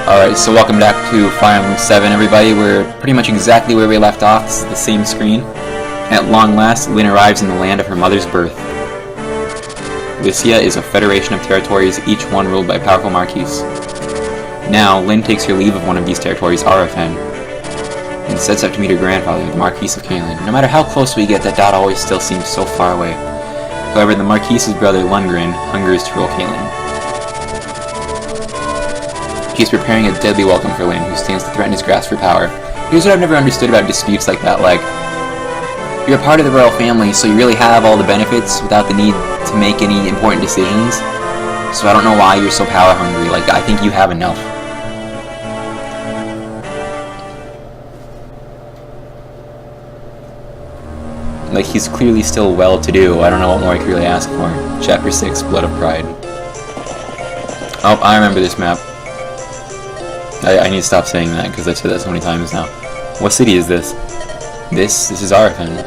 Alright, so welcome back to Fire Emblem 7, everybody. We're pretty much exactly where we left off. This is the same screen. At long last, Lyn arrives in the land of her mother's birth. Lycia is a federation of territories, each one ruled by powerful marquises. Now, Lyn takes her leave of one of these territories, Arafen, and sets out to meet her grandfather, the Marquis of Caelin. No matter how close we get, that dot always still seems so far away. However, the Marquis's brother, Lundgren, hungers to rule Caelin. He is preparing a deadly welcome for Lyn, who stands to threaten his grasp for power. Here's what I've never understood about disputes like that, like, you're a part of the royal family, so you really have all the benefits without the need to make any important decisions. So I don't know why you're so power hungry, like, I think you have enough. Like, he's clearly still well-to-do. I don't know what more I could really ask for. Chapter 6, Blood of Pride. Oh, I remember this map. I need to stop saying that, because I've said that so many times now. What city is this? This is Arafen.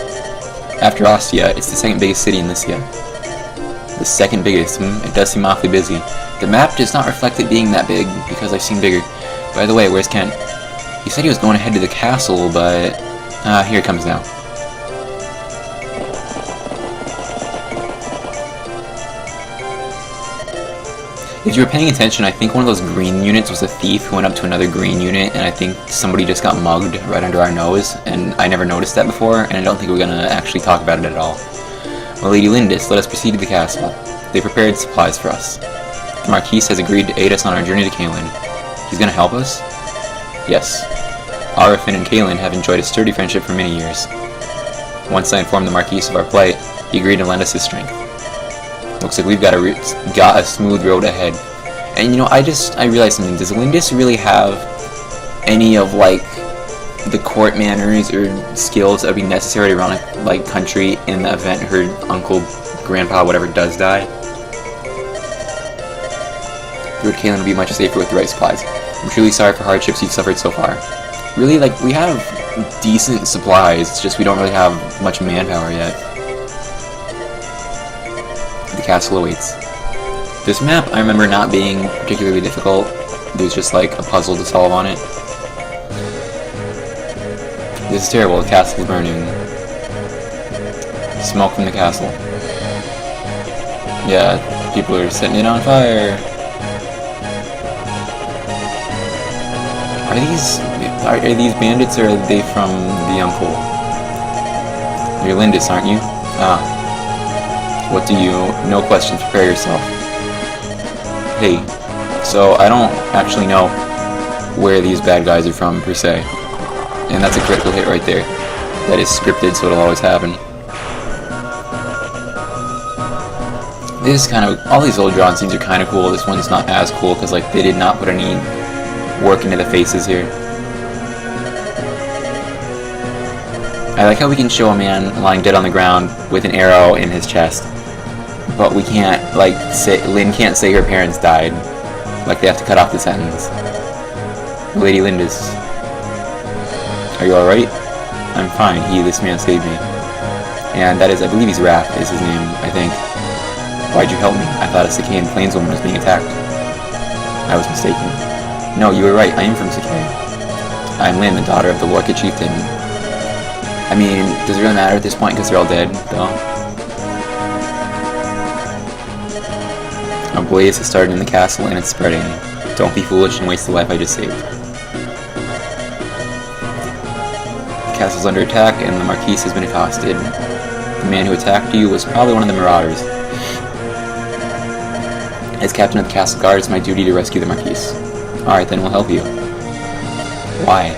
After Ostia, it's the second biggest city in Lycia. The second biggest, It does seem awfully busy. The map does not reflect it being that big, because I've seen bigger. By the way, where's Kent? He said he was going to head to the castle, but... here it comes now. If you were paying attention, I think one of those green units was a thief who went up to another green unit, and I think somebody just got mugged right under our nose, and I never noticed that before, and I don't think we're gonna actually talk about it at all. Well, Lady Lindis, let us proceed to the castle. They prepared supplies for us. The Marquis has agreed to aid us on our journey to Caelin. He's gonna help us? Yes. Arafen and Caelin have enjoyed a sturdy friendship for many years. Once I informed the Marquis of our plight, he agreed to lend us his strength. Looks like we've got a smooth road ahead. And you know, I realized something. Does Lindis really have any of, like, the court manners or skills that would be necessary to run a, country in the event her uncle, grandpa, whatever, does die? Lord Caelin will be much safer with the right supplies. I'm truly sorry for hardships you've suffered so far. Really, like, we have decent supplies, it's just we don't really have much manpower yet. The castle awaits. This map, I remember not being particularly difficult. There's just like a puzzle to solve on it. This is terrible, the castle is burning. Smoke from the castle. Yeah, people are setting it on fire. Are these bandits, or are they from the uncle? You're Lindis, aren't you? Ah. What do you... No questions, prepare yourself. Hey, so I don't actually know where these bad guys are from, per se. And that's a critical hit right there. That is scripted, so it'll always happen. This is kind of... All these old drawing scenes are kind of cool. This one's not as cool, because, like, they did not put any work into the faces here. I like how we can show a man lying dead on the ground with an arrow in his chest. But we can't, like, Lyn can't say her parents died. Like, they have to cut off the sentence. Lady Lindis. Are you alright? I'm fine. This man saved me. And that is, I believe he's Wrath is his name, I think. Why'd you help me? I thought a Sakaean plainswoman was being attacked. I was mistaken. No, you were right. I am from Sakae. I'm Lyn, the daughter of the Lorca chieftain. I mean, does it really matter at this point because they're all dead, though? A blaze has started in the castle and it's spreading. Don't be foolish and waste the life I just saved. The castle's under attack and the Marquis has been accosted. The man who attacked you was probably one of the marauders. As captain of the castle guard, it's my duty to rescue the Marquis. Alright, then we'll help you. Why?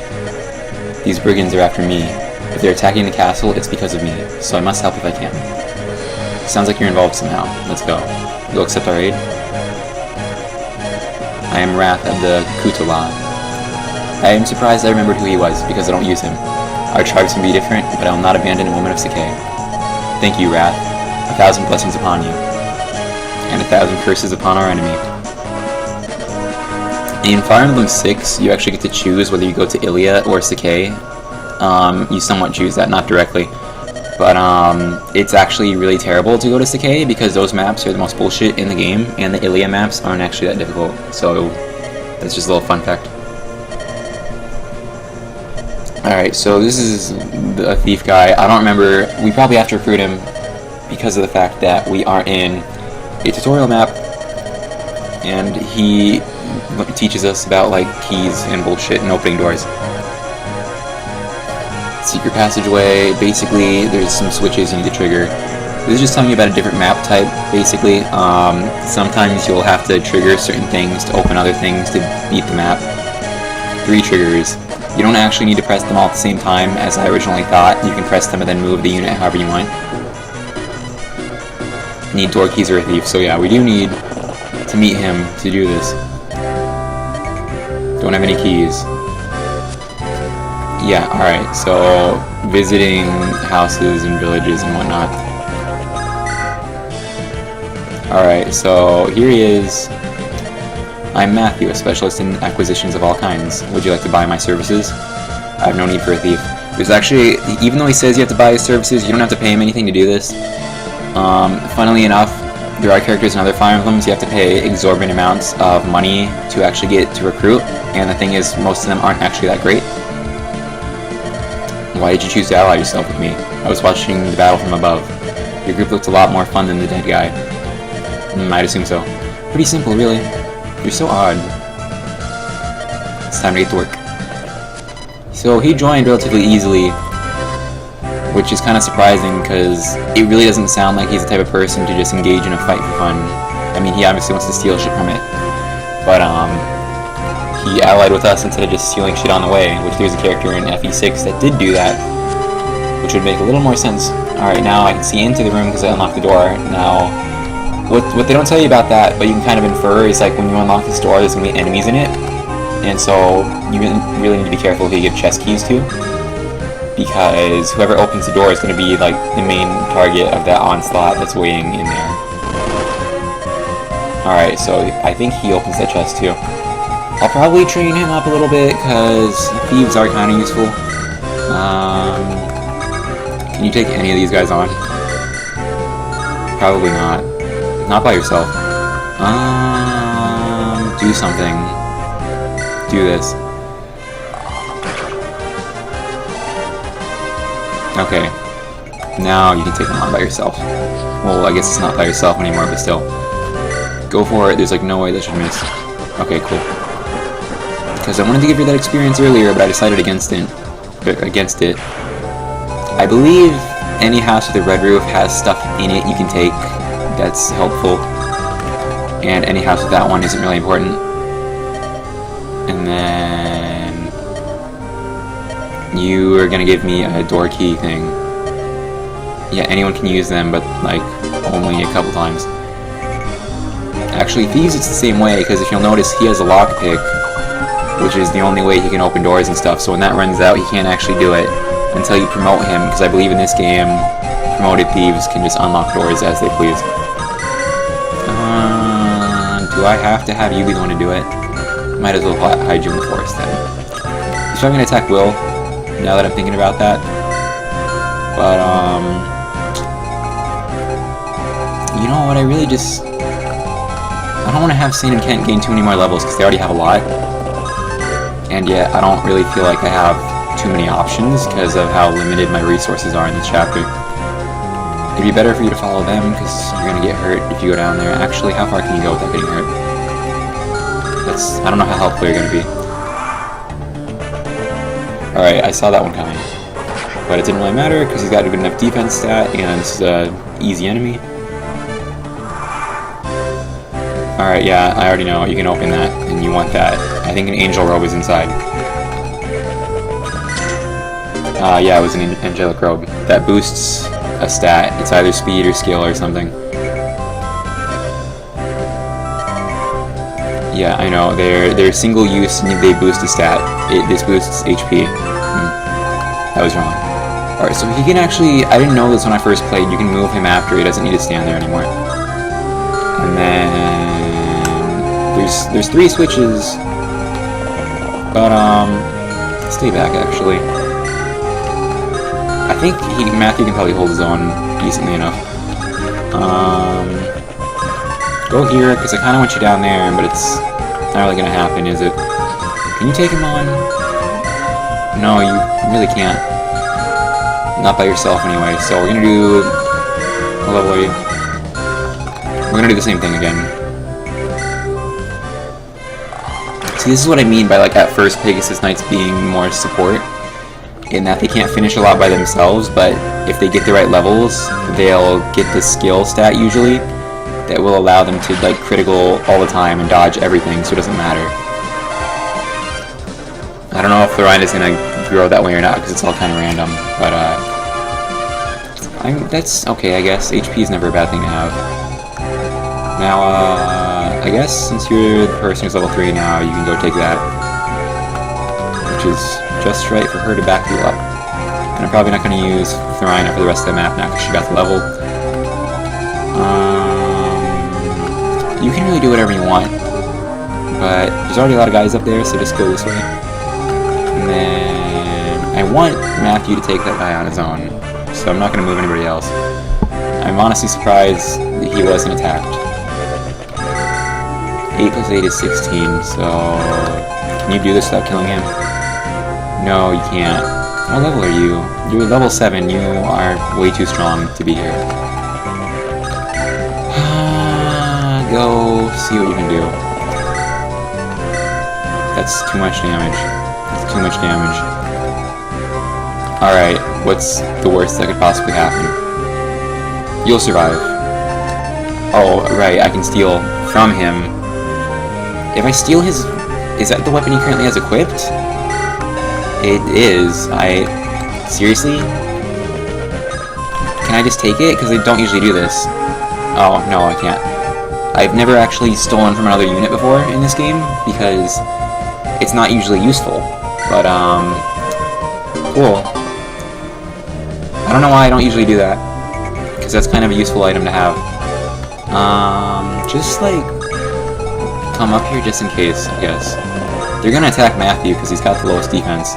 These brigands are after me. If they're attacking the castle, it's because of me, so I must help if I can. Sounds like you're involved somehow. Let's go. You'll accept our aid? I am Wrath of the Kutola. I am surprised I remembered who he was, because I don't use him. Our tribes can be different, but I will not abandon a woman of Sakae. Thank you, Wrath. 1,000 blessings upon you. And 1,000 curses upon our enemy. In Fire Emblem 6, you actually get to choose whether you go to Ilia or Sakae. You somewhat choose that, not directly. But it's actually really terrible to go to Sakae because those maps are the most bullshit in the game, and the Ilia maps aren't actually that difficult. So That's just a little fun fact. Alright, so this is a thief guy. I don't remember. We probably have to recruit him because of the fact that we are in a tutorial map, and he teaches us about like keys and bullshit and opening doors. Secret passageway. Basically, there's some switches you need to trigger. This is just telling you about a different map type, basically. Sometimes you'll have to trigger certain things to open other things to beat the map. 3 triggers. You don't actually need to press them all at the same time, as I originally thought. You can press them and then move the unit however you want. You need door keys or a thief, so yeah, we do need to meet him to do this. Don't have any keys. Yeah, alright, so visiting houses and villages and whatnot. Alright, so here he is. I'm Matthew, a specialist in acquisitions of all kinds. Would you like to buy my services? I have no need for a thief. There's actually, even though he says you have to buy his services, you don't have to pay him anything to do this. Funnily enough, there are characters in other Fire Emblems you have to pay exorbitant amounts of money to actually get to recruit, and the thing is, most of them aren't actually that great. Why did you choose to ally yourself with me? I was watching the battle from above. Your group looked a lot more fun than the dead guy. I'd assume so. Pretty simple, really. You're so odd. It's time to get to work. So he joined relatively easily, which is kind of surprising because it really doesn't sound like he's the type of person to just engage in a fight for fun. I mean, he obviously wants to steal shit from it, but he allied with us instead of just stealing shit on the way, which there's a character in FE6 that did do that, which would make a little more sense. Alright, now I can see into the room because I unlocked the door. Now, what they don't tell you about that, but you can kind of infer, is like when you unlock this door, there's going to be enemies in it, and so you really need to be careful who you give chest keys to, because whoever opens the door is going to be like the main target of that onslaught that's waiting in there. Alright, so I think he opens that chest too. I'll probably train him up a little bit, because thieves are kind of useful. Can you take any of these guys on? Probably not. Not by yourself. Do something. Do this. Okay. Now you can take them on by yourself. Well, I guess it's not by yourself anymore, but still. Go for it. There's like no way that should miss. Okay, cool. Because I wanted to give you that experience earlier, but I decided against it. I believe any house with a red roof has stuff in it you can take that's helpful, and any house with that one isn't really important. And then you are gonna give me a door key thing. Yeah, anyone can use them, but like only a couple times. Actually, thieves it's the same way, because if you'll notice, he has a lockpick, which is the only way he can open doors and stuff. So when that runs out, he can't actually do it until you promote him, because I believe in this game, promoted thieves can just unlock doors as they please. Do I have to have you be the one to do it? Might as well hide you in the forest then. He's probably gonna attack Will, now that I'm thinking about that. But, you know what, I don't want to have Saint and Kent gain too many more levels, because they already have a lot. And yet, I don't really feel like I have too many options, because of how limited my resources are in this chapter. It'd be better for you to follow them, because you're gonna get hurt if you go down there. Actually, how far can you go without getting hurt? I don't know how helpful you're gonna be. Alright, I saw that one coming. But it didn't really matter, because he's got a good enough defense stat, and it's an easy enemy. Alright, yeah, I already know. You can open that, and you want that. I think an angel robe is inside. Yeah, it was an angelic robe. That boosts a stat. It's either speed or skill or something. Yeah, I know. They're single use and they boost a stat. This boosts HP. That was wrong. Alright, so he can actually... I didn't know this when I first played. You can move him after. He doesn't need to stand there anymore. And then... There's 3 switches. But, stay back, actually. I think Matthew can probably hold his own decently enough. Go here, because I kind of want you down there, but it's not really gonna happen, is it? Can you take him on? No, you really can't. Not by yourself anyway, so we're gonna do... What level are you? We're gonna do the same thing again. See, this is what I mean by, like, at first Pegasus Knights being more support, in that they can't finish a lot by themselves, but if they get the right levels, they'll get the skill stat usually that will allow them to, like, critical all the time and dodge everything, so it doesn't matter. I don't know if the Rhine is gonna grow that way or not, because it's all kind of random, but, that's okay, I guess. HP is never a bad thing to have. Now, I guess since you're the person who's level 3 now, you can go take that. Which is just right for her to back you up. And I'm probably not going to use Thorina for the rest of the map now, because she got the level. You can really do whatever you want, but there's already a lot of guys up there, so just go this way. And then I want Matthew to take that guy on his own, so I'm not going to move anybody else. I'm honestly surprised that he wasn't attacked. 8 plus 8 is 16, so... Can you do this without killing him? No, you can't. What level are you? You're level 7, you are way too strong to be here. Go see what you can do. That's too much damage. That's too much damage. Alright, what's the worst that could possibly happen? You'll survive. Oh, right, I can steal from him. If I steal his... Is that the weapon he currently has equipped? It is. Seriously? Can I just take it? Because I don't usually do this. Oh, no, I can't. I've never actually stolen from another unit before in this game, because it's not usually useful. But, cool. I don't know why I don't usually do that, because that's kind of a useful item to have. Just, like, come up here just in case, I guess. They're gonna attack Matthew, because he's got the lowest defense.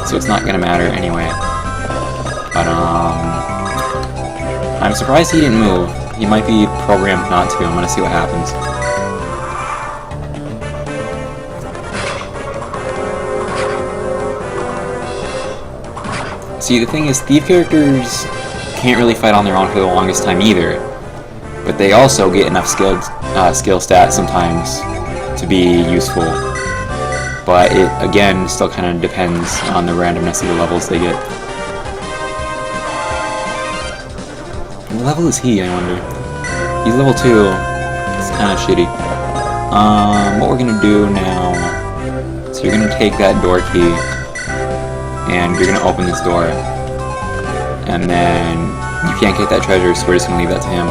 So it's not gonna matter anyway. But, I'm surprised he didn't move. He might be programmed not to. I'm gonna see what happens. See, the thing is, thief characters can't really fight on their own for the longest time either. But they also get enough skill stats sometimes to be useful. But it, again, still kind of depends on the randomness of the levels they get. What level is he, I wonder? He's level 2. It's kind of shitty. What we're gonna do now... So you're gonna take that door key, and you're gonna open this door. And then you can't get that treasure, so we're just gonna leave that to him.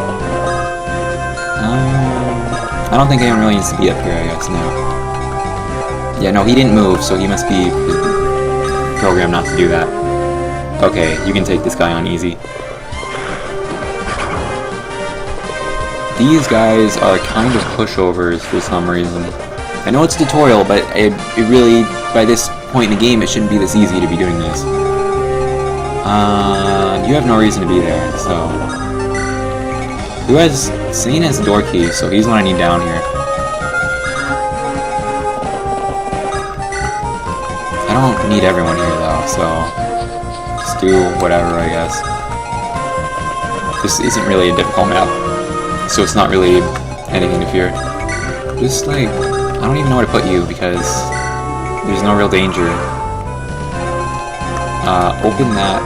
I don't think anyone really needs to be up here, I guess, now. Yeah, no, he didn't move, so he must be programmed not to do that. Okay, you can take this guy on easy. These guys are kind of pushovers for some reason. I know it's a tutorial, but it really, by this point in the game, it shouldn't be this easy to be doing this. You have no reason to be there, so... Sane has the door key, so he's what I need down here. I don't need everyone here, though, so... Just do whatever, I guess. This isn't really a difficult map, so it's not really anything to fear. Just, like... I don't even know where to put you, because... there's no real danger. Open that.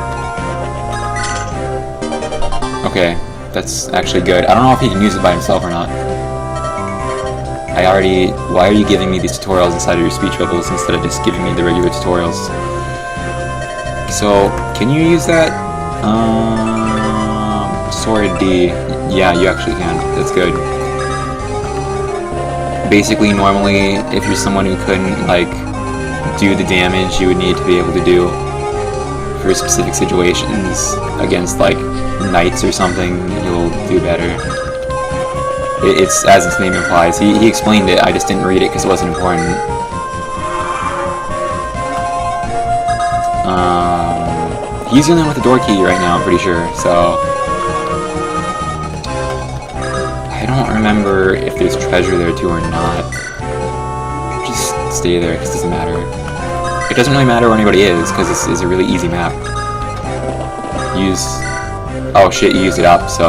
Okay, that's actually good. I don't know if he can use it by himself or not. Why are you giving me these tutorials inside of your speech bubbles instead of just giving me the regular tutorials? So, can you use that? Sword D. Yeah, you actually can. That's good. Basically, normally, if you're someone who couldn't, like, do the damage you would need to be able to do for specific situations against, like, knights or something, you'll do better. It's as its name implies. He explained it, I just didn't read it because it wasn't important. He's dealing with the door key right now, I'm pretty sure, so... I don't remember if there's treasure there too or not. stay there because it doesn't matter. It doesn't really matter where anybody is because this is a really easy map. Oh shit, you used it up, so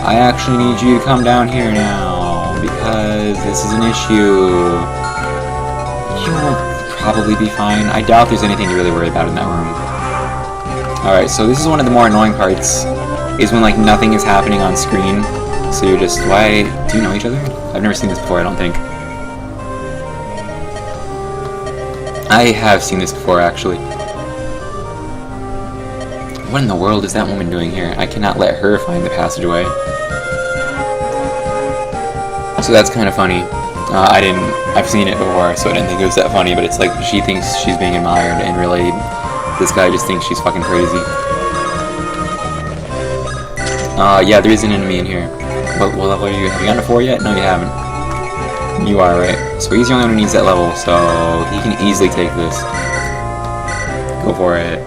I actually need you to come down here now because this is an issue. You'll probably be fine. I doubt there's anything to really worry about in that room. Alright, so this is one of the more annoying parts, is when like nothing is happening on screen. So you're just, why, do you know each other? I've never seen this before, I don't think. I have seen this before, actually. What in the world is that woman doing here? I cannot let her find the passageway. So that's kind of funny. I've seen it before, so I didn't think it was that funny, but it's like she thinks she's being admired, and really, this guy just thinks she's fucking crazy. Yeah, there is an enemy in here. What level are you? Have you gotten to 4 yet? No, you haven't. You are, right? So he's the only one who needs that level, so he can easily take this. Go for it.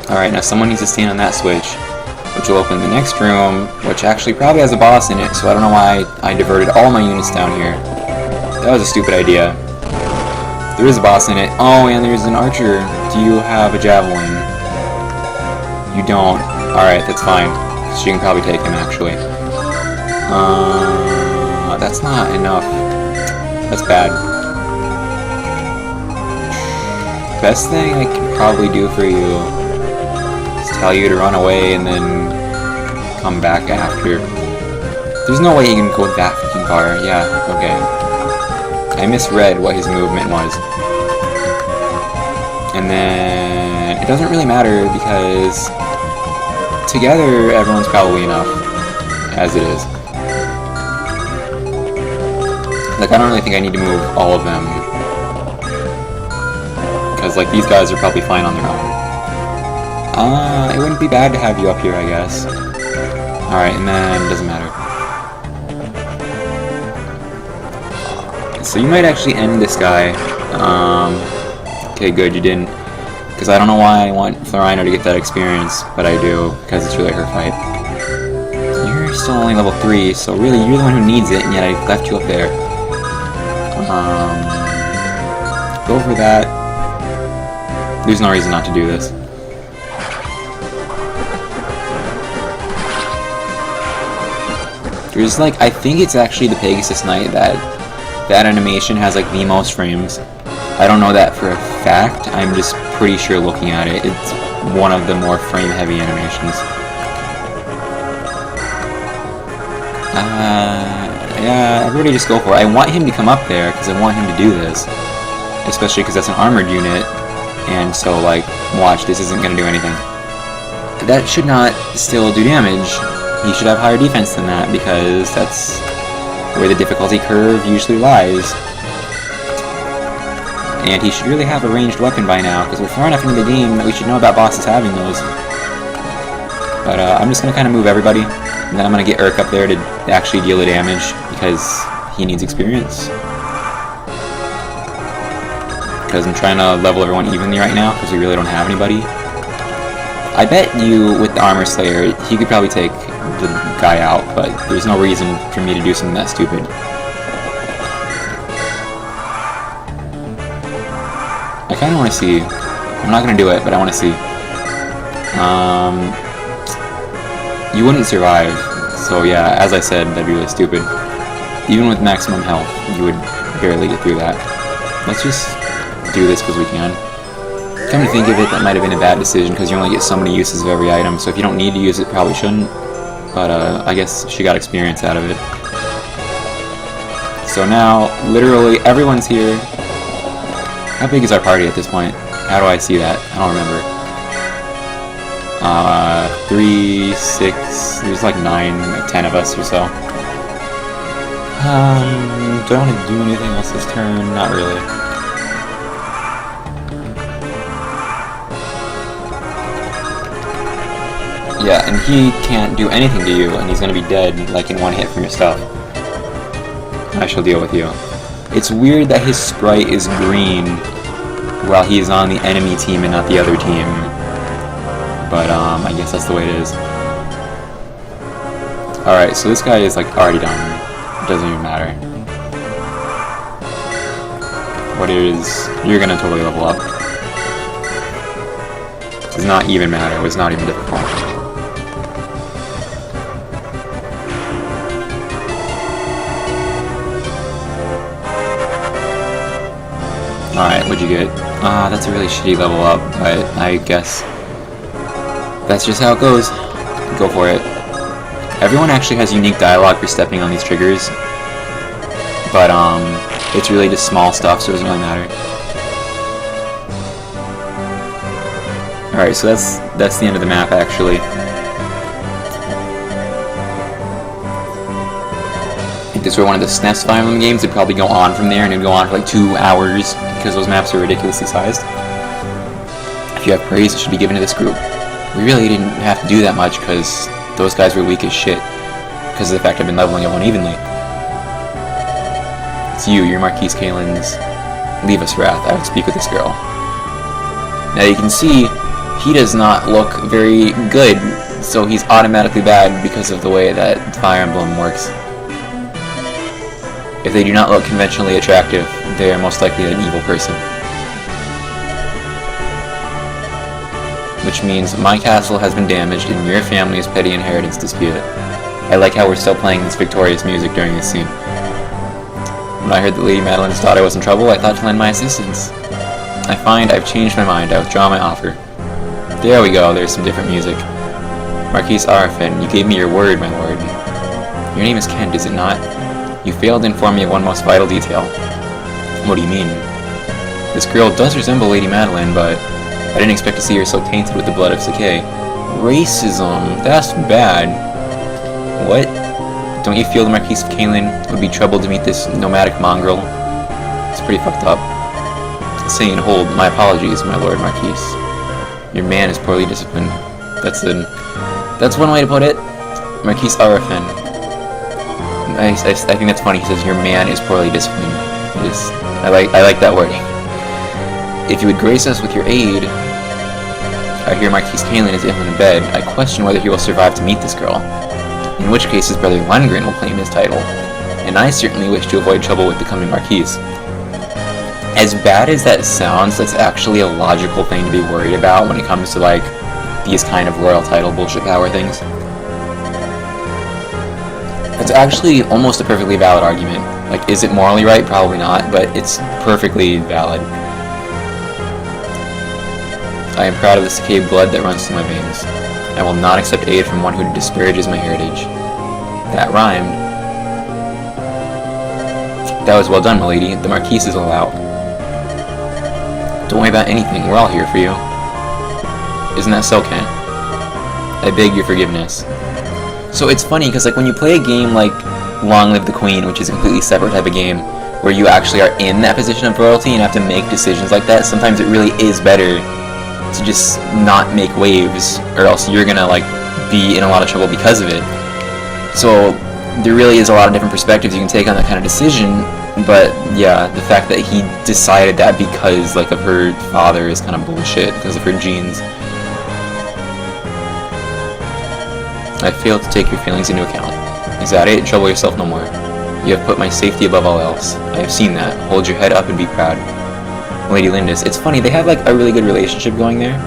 Alright, now someone needs to stand on that switch, which will open the next room, which actually probably has a boss in it, so I don't know why I diverted all my units down here. That was a stupid idea. There is a boss in it. Oh, and there's an archer. Do you have a javelin? You don't. Alright, that's fine. She can probably take him, actually. That's not enough. That's bad. Best thing I can probably do for you is tell you to run away and then come back after. There's no way he can go that fucking far. Yeah, okay. I misread what his movement was. And then it doesn't really matter because together everyone's probably enough as it is. Like, I don't really think I need to move all of them because like these guys are probably fine on their own. It wouldn't be bad to have you up here, I guess. Alright, and then it doesn't matter. So you might actually end this guy. Okay, good, you didn't. Because I don't know why I want Florino to get that experience, but I do, because it's really her fight. You're still only level 3, so really you're the one who needs it, and yet I left you up there. Go for that. There's no reason not to do this. There's like, I think it's actually the Pegasus Knight that animation has like the most frames. I don't know that for a fact, I'm just pretty sure looking at it, it's one of the more frame heavy animations. Yeah, everybody just go for it. I want him to come up there because I want him to do this. Especially because that's an armored unit, and so like, watch, this isn't going to do anything. That should not still do damage. He should have higher defense than that because that's where the difficulty curve usually lies. And he should really have a ranged weapon by now, because we're far enough into the game that we should know about bosses having those. But I'm just going to kind of move everybody, and then I'm going to get Urk up there to actually deal the damage, because he needs experience. Because I'm trying to level everyone evenly right now, because we really don't have anybody. I bet you, with the Armor Slayer, he could probably take the guy out, but there's no reason for me to do something that stupid. I kind of want to see. I'm not going to do it, but I want to see. You wouldn't survive. So yeah, as I said, that'd be really stupid. Even with maximum health, you would barely get through that. Let's just do this because we can. Come to think of it, that might have been a bad decision because you only get so many uses of every item. So if you don't need to use it, probably shouldn't. But I guess she got experience out of it. So now, literally everyone's here. How big is our party at this point? How do I see that? I don't remember. 3, 6, there's like 9, 10 of us or so. Do I want to do anything else this turn? Not really. Yeah, and he can't do anything to you, and he's gonna be dead, like in one hit from your stuff. I shall deal with you. It's weird that his sprite is green while he's on the enemy team and not the other team. But I guess that's the way it is. Alright, so this guy is like already down here. It doesn't even matter. What is... You're gonna totally level up. Does not even matter. It was not even difficult. Alright, what'd you get? Ah, that's a really shitty level up, but I guess that's just how it goes. Go for it. Everyone actually has unique dialogue for stepping on these triggers, but it's really just small stuff, so it doesn't really matter. Alright, so that's the end of the map, actually. If this were one of the SNES Fire Emblem games, it'd probably go on from there, and it'd go on for like 2 hours, because those maps are ridiculously sized. If you have praise, it should be given to this group. We really didn't have to do that much, because those guys were weak as shit, because of the fact I've been leveling up unevenly. It's you're Marquise Kalen's Leave Us Wrath. I would speak with this girl. Now you can see, he does not look very good, so he's automatically bad because of the way that Fire Emblem works. If they do not look conventionally attractive, they are most likely an evil person. Which means my castle has been damaged in your family's petty inheritance dispute. I like how we're still playing this victorious music during this scene. When I heard that Lady Madeline's daughter was in trouble, I thought to lend my assistance. I find I've changed my mind. I withdraw my offer. There we go, there's some different music. Marquise Arafin, you gave me your word, my lord. Your name is Kent, is it not? You failed to inform me of one most vital detail. What do you mean? This girl does resemble Lady Madeline, but I didn't expect to see her so tainted with the blood of Sakei. Racism, that's bad. What? Don't you feel the Marquise of Kalen would be troubled to meet this nomadic mongrel? It's pretty fucked up. Saying, hold, my apologies, my lord Marquise. Your man is poorly disciplined. That's one way to put it. Marquise Arafin. I think that's funny. He says your man is poorly disciplined. I like that wording. If you would grace us with your aid, I hear Marquise Kalen is ill in bed. I question whether he will survive to meet this girl. In which case his brother Lundgren will claim his title. And I certainly wish to avoid trouble with becoming Marquise. As bad as that sounds, that's actually a logical thing to be worried about when it comes to like these kind of royal title bullshit power things. It's actually almost a perfectly valid argument. Like, is it morally right? Probably not, but it's perfectly valid. I am proud of the Sakei blood that runs through my veins. I will not accept aid from one who disparages my heritage. That rhymed. That was well done, milady. The Marquise is all out. Don't worry about anything. We're all here for you. Isn't that so, Kent? I beg your forgiveness. So it's funny, because like when you play a game like Long Live the Queen, which is a completely separate type of game, where you actually are in that position of royalty and have to make decisions like that, sometimes it really is better to just not make waves, or else you're gonna like be in a lot of trouble because of it. So there really is a lot of different perspectives you can take on that kind of decision, but yeah, the fact that he decided that because like of her father is kind of bullshit, because of her genes. I failed to take your feelings into account. Is that it? Trouble yourself no more. You have put my safety above all else. I have seen that. Hold your head up and be proud. Lady Lindis, it's funny, they have like a really good relationship going there,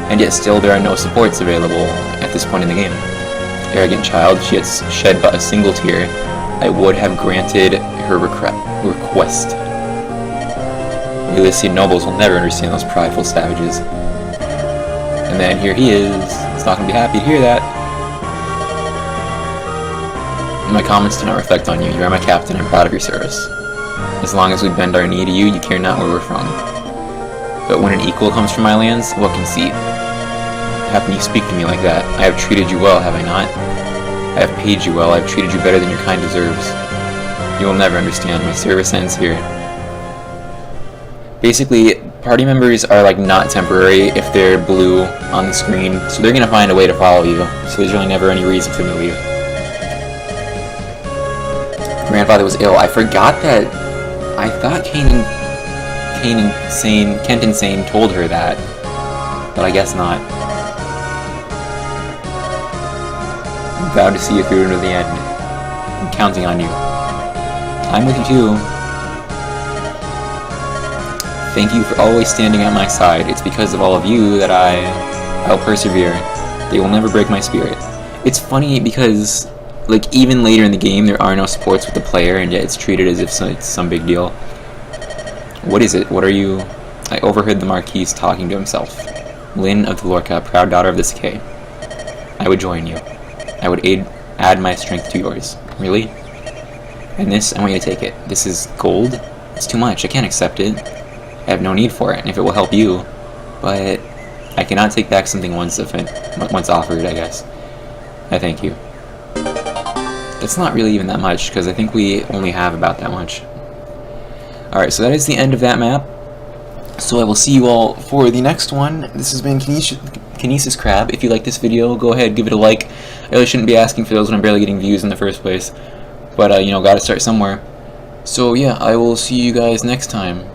and yet still there are no supports available at this point in the game. Arrogant child, she has shed but a single tear. I would have granted her request. Elysian nobles will never understand those prideful savages. And then here he is. He's not going to be happy to hear that. My comments do not reflect on you. You are my captain. I'm proud of your service. As long as we bend our knee to you, you care not where we're from. But when an equal comes from my lands, what conceit? How can you speak to me like that? I have treated you well, have I not? I have paid you well. I have treated you better than your kind deserves. You will never understand. My service ends here. Basically, party members are like not temporary if they're blue on the screen, so they're gonna find a way to follow you. So there's really never any reason for them to leave. Grandfather was ill. I forgot that. I thought Kent Insane told her that, but I guess not. vowed to see you through to the end. I'm counting on you. I'm with you too. Thank you for always standing at my side. It's because of all of you that I'll persevere. They will never break my spirit. It's funny because, like, even later in the game, there are no supports with the player, and yet it's treated as if it's some big deal. What is it? What are you? I overheard the Marquis talking to himself. Lynn of the Lorca, proud daughter of the Decay. I would join you. I would add my strength to yours. Really? And this, I want you to take it. This is gold? It's too much. I can't accept it. I have no need for it, and if it will help you. But I cannot take back something once offered, I guess. I thank you. That's not really even that much, because I think we only have about that much. Alright, so that is the end of that map. So I will see you all for the next one. This has been Kinesis Crab. If you like this video, go ahead, give it a like. I really shouldn't be asking for those when I'm barely getting views in the first place. But, you know, gotta start somewhere. So yeah, I will see you guys next time.